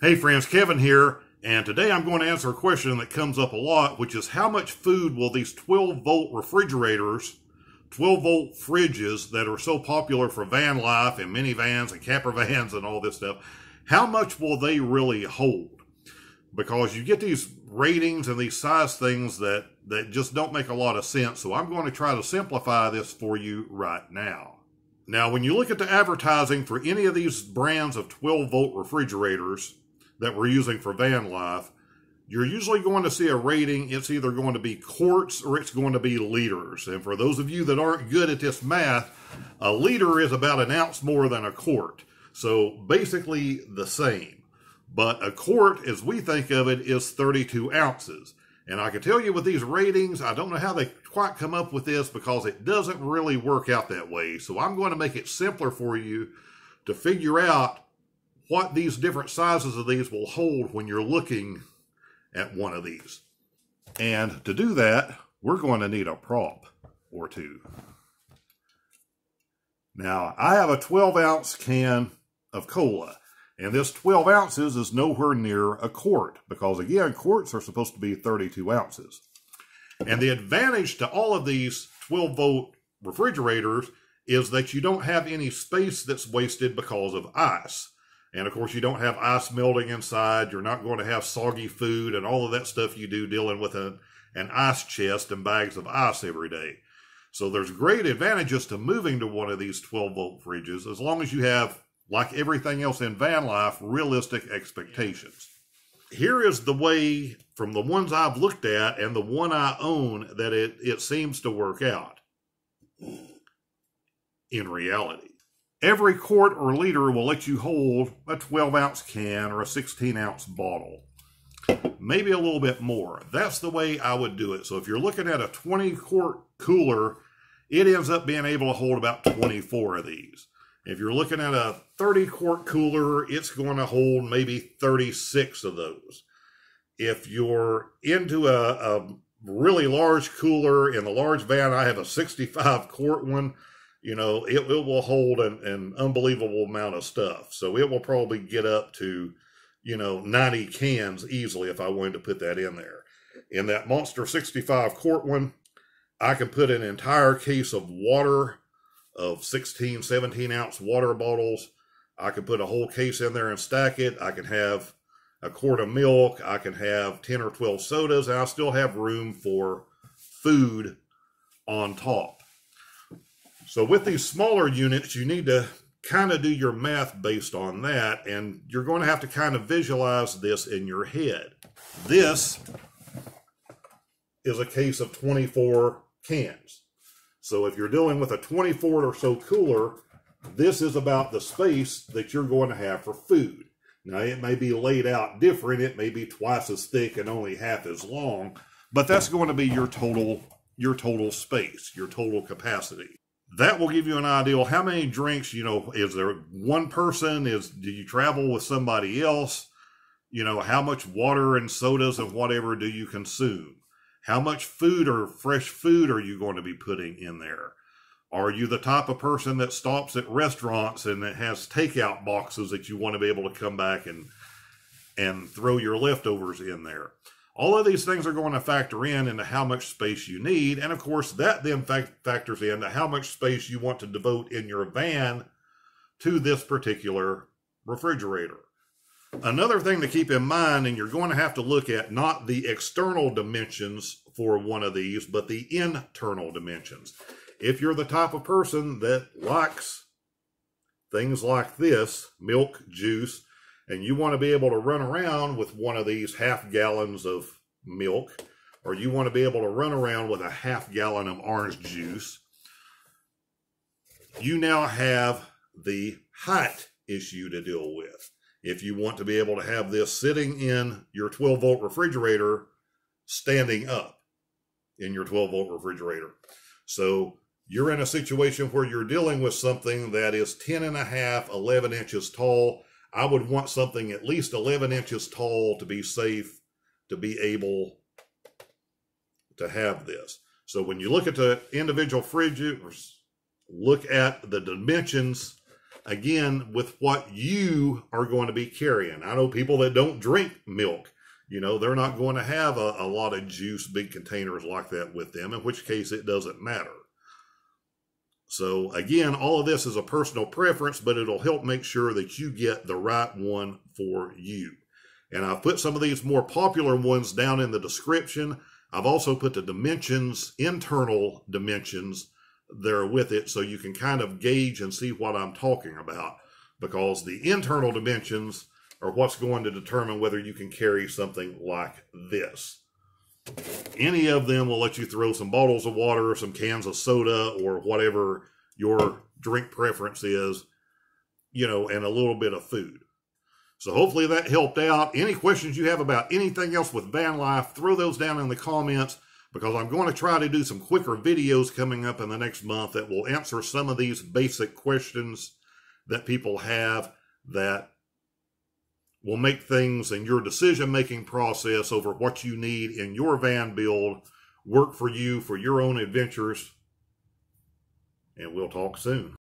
Hey friends, Kevin here, and today I'm going to answer a question that comes up a lot, which is how much food will these 12-volt refrigerators, 12-volt fridges that are so popular for van life and minivans and campervans and all this stuff, how much will they really hold? Because you get these ratings and these size things that just don't make a lot of sense, so I'm going to try to simplify this for you right now. Now, when you look at the advertising for any of these brands of 12-volt refrigerators that we're using for van life, you're usually going to see a rating. It's either going to be quarts or it's going to be liters. And for those of you that aren't good at this math, a liter is about an ounce more than a quart. So basically the same. But a quart, as we think of it, is 32 ounces. And I can tell you with these ratings, I don't know how they quite come up with this because it doesn't really work out that way. So I'm going to make it simpler for you to figure out what these different sizes of these will hold when you're looking at one of these. And to do that, we're going to need a prop or two. Now, I have a 12-ounce can of cola, and this 12 ounces is nowhere near a quart because, again, quarts are supposed to be 32 ounces. And the advantage to all of these 12-volt refrigerators is that you don't have any space that's wasted because of ice. And of course, you don't have ice melting inside. You're not going to have soggy food and all of that stuff you do dealing with an ice chest and bags of ice every day. So there's great advantages to moving to one of these 12-volt fridges as long as you have, like everything else in van life, realistic expectations. Here is the way, from the ones I've looked at and the one I own, that it seems to work out in reality. Every quart or liter will let you hold a 12-ounce can or a 16-ounce bottle. Maybe a little bit more. That's the way I would do it. So if you're looking at a 20-quart cooler, it ends up being able to hold about 24 of these. If you're looking at a 30-quart cooler, it's going to hold maybe 36 of those. If you're into a really large cooler, in the large van, I have a 65-quart one. You know, it will hold an unbelievable amount of stuff. So it will probably get up to, 90 cans easily if I wanted to put that in there. In that monster 65-quart one, I can put an entire case of water, of 16, 17-ounce water bottles. I can put a whole case in there and stack it. I can have a quart of milk. I can have 10 or 12 sodas, and I still have room for food on top. So with these smaller units, you need to kind of do your math based on that, and you're going to have to kind of visualize this in your head. This is a case of 24 cans. So if you're dealing with a 24 or so cooler, this is about the space that you're going to have for food. Now, it may be laid out different. It may be twice as thick and only half as long, but that's going to be your total space, your total capacity. That will give you an idea of how many drinks, is there one person? Do you travel with somebody else? How much water and sodas and whatever do you consume? How much food or fresh food are you going to be putting in there? Are you the type of person that stops at restaurants and that has takeout boxes that you want to be able to come back and throw your leftovers in there? All of these things are going to factor into how much space you need. And of course, that then factors into how much space you want to devote in your van to this particular refrigerator. Another thing to keep in mind, and you're going to have to look at not the external dimensions for one of these, but the internal dimensions. If you're the type of person that likes things like this, milk, juice, and you want to be able to run around with one of these half gallons of milk, or you want to be able to run around with a half gallon of orange juice, you now have the height issue to deal with. If you want to be able to have this sitting in your 12-volt refrigerator, standing up in your 12-volt refrigerator. So you're in a situation where you're dealing with something that is 10.5, 11 inches tall. I would want something at least 11 inches tall to be safe, to be able to have this. So when you look at the individual fridges, look at the dimensions again, with what you are going to be carrying. I know people that don't drink milk, you know, they're not going to have a lot of juice, big containers like that with them, in which case it doesn't matter. So again, all of this is a personal preference, but it'll help make sure that you get the right one for you. And I've put some of these more popular ones down in the description. I've also put the dimensions, internal dimensions there with it, so you can kind of gauge and see what I'm talking about, because the internal dimensions are what's going to determine whether you can carry something like this. Any of them will let you throw some bottles of water, some cans of soda, or whatever your drink preference is, you know, and a little bit of food. So hopefully that helped out. Any questions you have about anything else with van life, throw those down in the comments, because I'm going to try to do some quicker videos coming up in the next month that will answer some of these basic questions that people have, that will make things in your decision-making process over what you need in your van build work for you, for your own adventures. And we'll talk soon.